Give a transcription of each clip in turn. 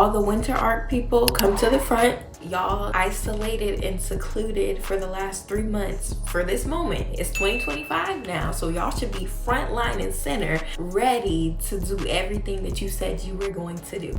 All the winter art people, come to the front. Y'all isolated and secluded for the last 3 months for this moment. It's 2025 now, so y'all should be front line and center, ready to do everything that you said you were going to do.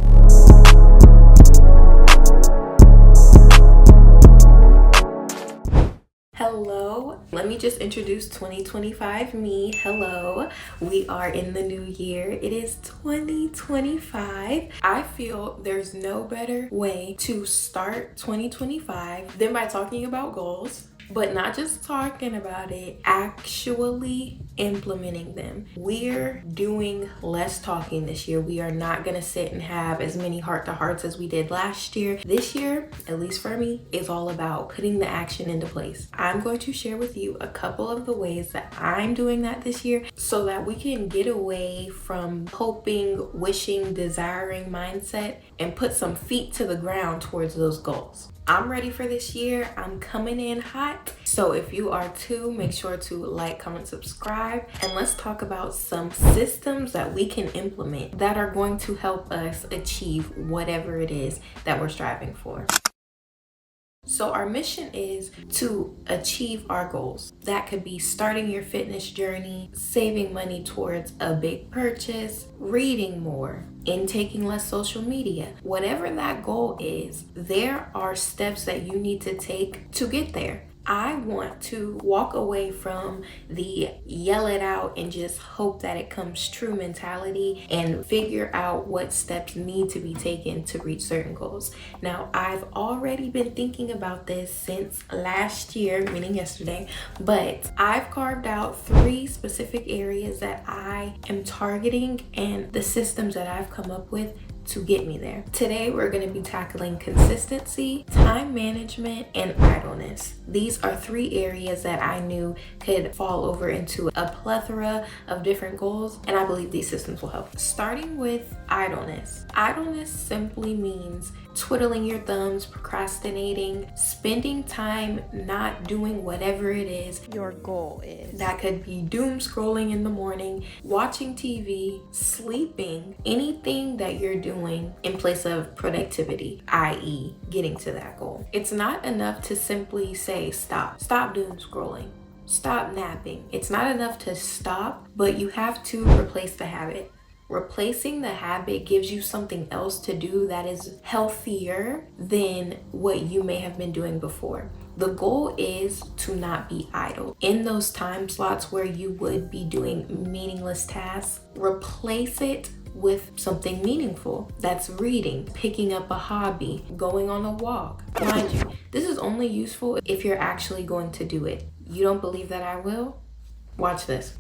Hello, let me just introduce 2025 me. Hello, we are in the new year. It is 2025. I feel there's no better way to start 2025 than by talking about goals, but not just talking about it, actually implementing them. We're doing less talking this year. We are not gonna sit and have as many heart-to-hearts as we did last year. This year, at least for me, is all about putting the action into place. I'm going to share with you a couple of the ways that I'm doing that this year so that we can get away from hoping, wishing, desiring mindset and put some feet to the ground towards those goals. I'm ready for this year. I'm coming in hot. So if you are too, make sure to like, comment, subscribe, and let's talk about some systems that we can implement that are going to help us achieve whatever it is that we're striving for. So our mission is to achieve our goals. That could be starting your fitness journey, saving money towards a big purchase, reading more, intaking less social media. Whatever that goal is, there are steps that you need to take to get there. I want to walk away from the yell it out and just hope that it comes true mentality and figure out what steps need to be taken to reach certain goals. Now, I've already been thinking about this since last year, meaning yesterday, but I've carved out 3 specific areas that I am targeting and the systems that I've come up with to get me there. Today, we're going to be tackling consistency, time management, and idleness. These are 3 areas that I knew could fall over into a plethora of different goals, and I believe these systems will help. Starting with idleness. Idleness simply means twiddling your thumbs, procrastinating, spending time not doing whatever it is your goal is. That could be doom scrolling in the morning, watching TV, sleeping, anything that you're doing in place of productivity, i.e. getting to that goal. It's not enough to simply say stop doom scrolling, stop napping. It's not enough to stop, but you have to replace the habit. Replacing the habit gives you something else to do that is healthier than what you may have been doing before. The goal is to not be idle. In those time slots where you would be doing meaningless tasks, replace it with something meaningful. That's reading, picking up a hobby, going on a walk. Mind you, this is only useful if you're actually going to do it. You don't believe that I will? Watch this.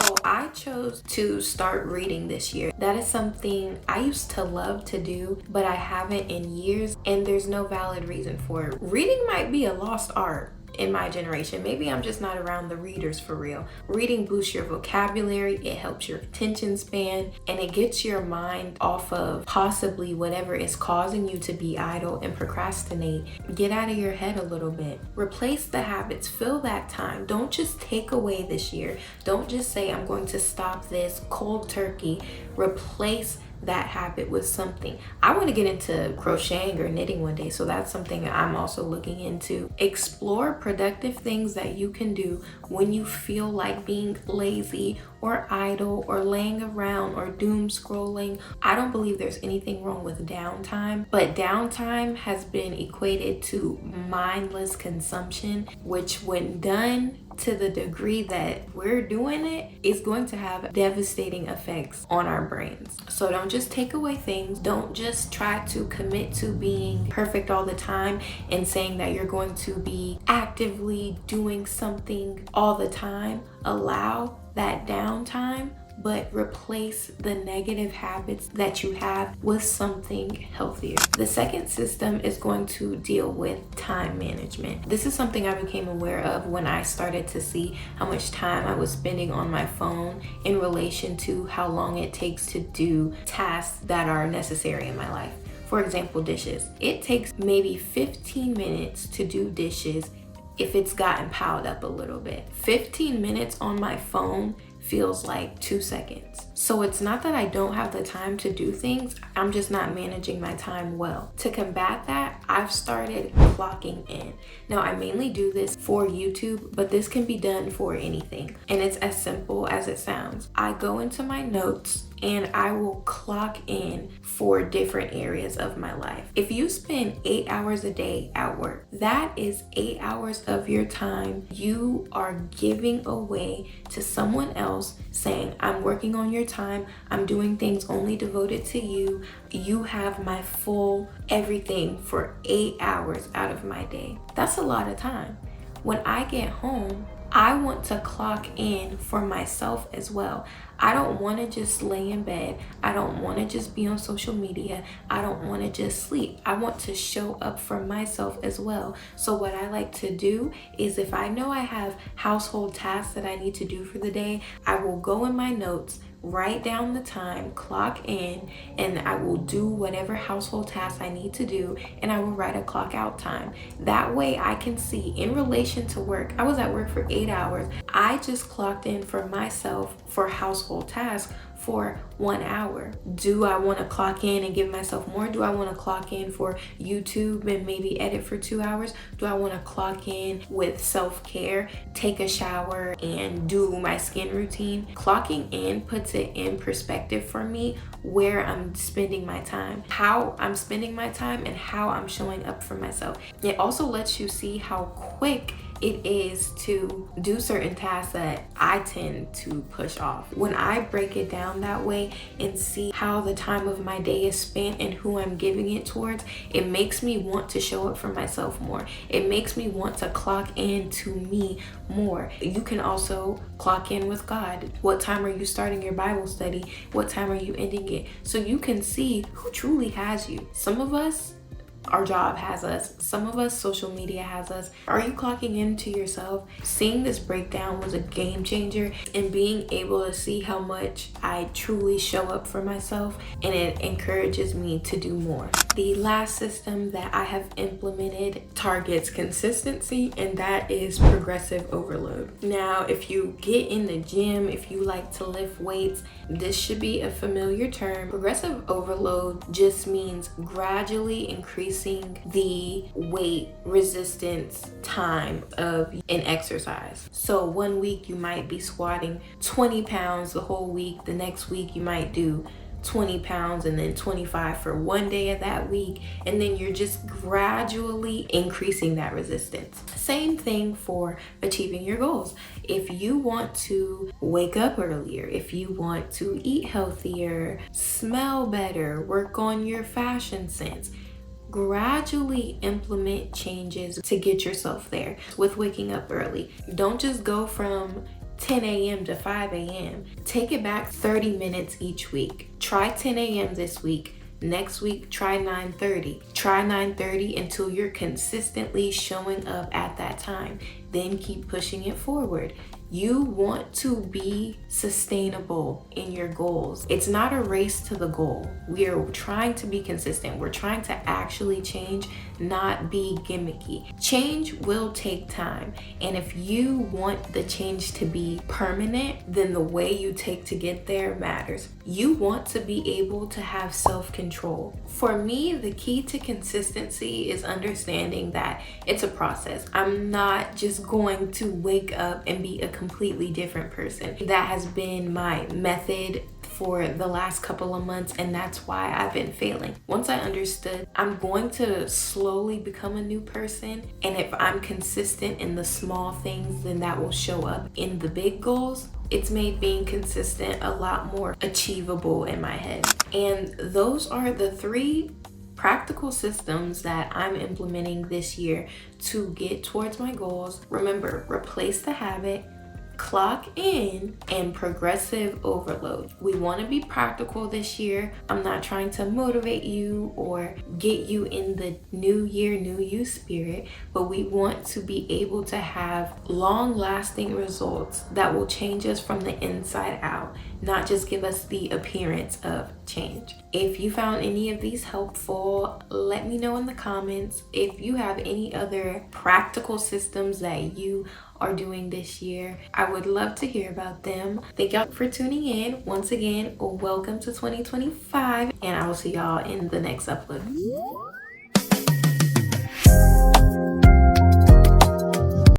So I chose to start reading this year. That is something I used to love to do, but I haven't in years, and there's no valid reason for it. Reading might be a lost art in my generation. Maybe I'm just not around the readers for real. Reading boosts your vocabulary, it helps your attention span, and it gets your mind off of possibly whatever is causing you to be idle and procrastinate. Get out of your head a little bit. Replace the habits, fill that time. Don't just take away this year. Don't just say I'm going to stop this cold turkey. Replace that habit with something. I want to get into crocheting or knitting one day, so that's something I'm also looking into. Explore productive things that you can do when you feel like being lazy or idle or laying around or doom scrolling. I don't believe there's anything wrong with downtime, but downtime has been equated to mindless consumption, which when done to the degree that we're doing it is going to have devastating effects on our brains. So don't just take away things. Don't just try to commit to being perfect all the time and saying that you're going to be actively doing something all the time. Allow that downtime, but replace the negative habits that you have with something healthier. The second system is going to deal with time management. This is something I became aware of when I started to see how much time I was spending on my phone in relation to how long it takes to do tasks that are necessary in my life. For example, dishes. It takes maybe 15 minutes to do dishes if it's gotten piled up a little bit. 15 minutes on my phone feels like 2 seconds. So it's not that I don't have the time to do things, I'm just not managing my time well. To combat that, I've started clocking in. Now, I mainly do this for YouTube, but this can be done for anything. And it's as simple as it sounds. I go into my notes and I will clock in for different areas of my life. If you spend 8 hours a day at work, that is 8 hours of your time you are giving away to someone else, saying, I'm working on your time, I'm doing things only devoted to you. You have my full everything for 8 hours out of my day. That's a lot of time. When I get home, I want to clock in for myself as well. I don't want to just lay in bed. I don't want to just be on social media. I don't want to just sleep. I want to show up for myself as well. So what I like to do is, if I know I have household tasks that I need to do for the day, I will go in my notes, write down the time, clock in, and I will do whatever household tasks I need to do, and I will write a clock out time. That way I can see, in relation to work, I was at work for 8 hours. I just clocked in for myself for household tasks for 1 hour. Do I want to clock in and give myself more? Do I want to clock in for YouTube and maybe edit for 2 hours? Do I want to clock in with self-care, take a shower, and do my skin routine? Clocking in puts it in perspective for me where I'm spending my time, how I'm spending my time, and how I'm showing up for myself. It also lets you see how quick it is to do certain tasks that I tend to push off. When I break it down that way and see how the time of my day is spent and who I'm giving it towards, it makes me want to show up for myself more. It makes me want to clock in to me more. You can also clock in with God. What time are you starting your Bible study? What time are you ending it? So you can see who truly has you. Some of us, our job has us. Some of us, social media has us. Are you clocking into yourself? Seeing this breakdown was a game changer, and being able to see how much I truly show up for myself, and it encourages me to do more. The last system that I have implemented targets consistency, and that is progressive overload. Now, if you get in the gym, if you like to lift weights, this should be a familiar term. Progressive overload just means gradually increasing the weight resistance time of an exercise. So 1 week you might be squatting 20 pounds the whole week. The next week you might do 20 pounds and then 25 for one day of that week, and then you're just gradually increasing that resistance. Same thing for achieving your goals. If you want to wake up earlier, if you want to eat healthier, smell better, work on your fashion sense, gradually implement changes to get yourself there. With waking up early, don't just go from 10 a.m. to 5 a.m. Take it back 30 minutes each week. Try 10 a.m. this week. Next week, try 9:30. Try 9:30 until you're consistently showing up at that time. Then keep pushing it forward. You want to be sustainable in your goals. It's not a race to the goal. We are trying to be consistent. We're trying to actually change, not be gimmicky. Change will take time. And if you want the change to be permanent, then the way you take to get there matters. You want to be able to have self-control. For me, the key to consistency is understanding that it's a process. I'm not just going to wake up and be a completely different person. That has been my method for the last couple of months, and that's why I've been failing. Once I understood I'm going to slowly become a new person, and if I'm consistent in the small things, then that will show up in the big goals. It's made being consistent a lot more achievable in my head. And those are the 3 practical systems that I'm implementing this year to get towards my goals. Remember, replace the habit, clock in, and progressive overload. We want to be practical this year. I'm not trying to motivate you or get you in the new year, new you spirit, but we want to be able to have long-lasting results that will change us from the inside out. not just give us the appearance of change. If you found any of these helpful, let me know in the comments. If you have any other practical systems that you are doing this year, I would love to hear about them. Thank y'all for tuning in. Once again, welcome to 2025, and I will see y'all in the next upload.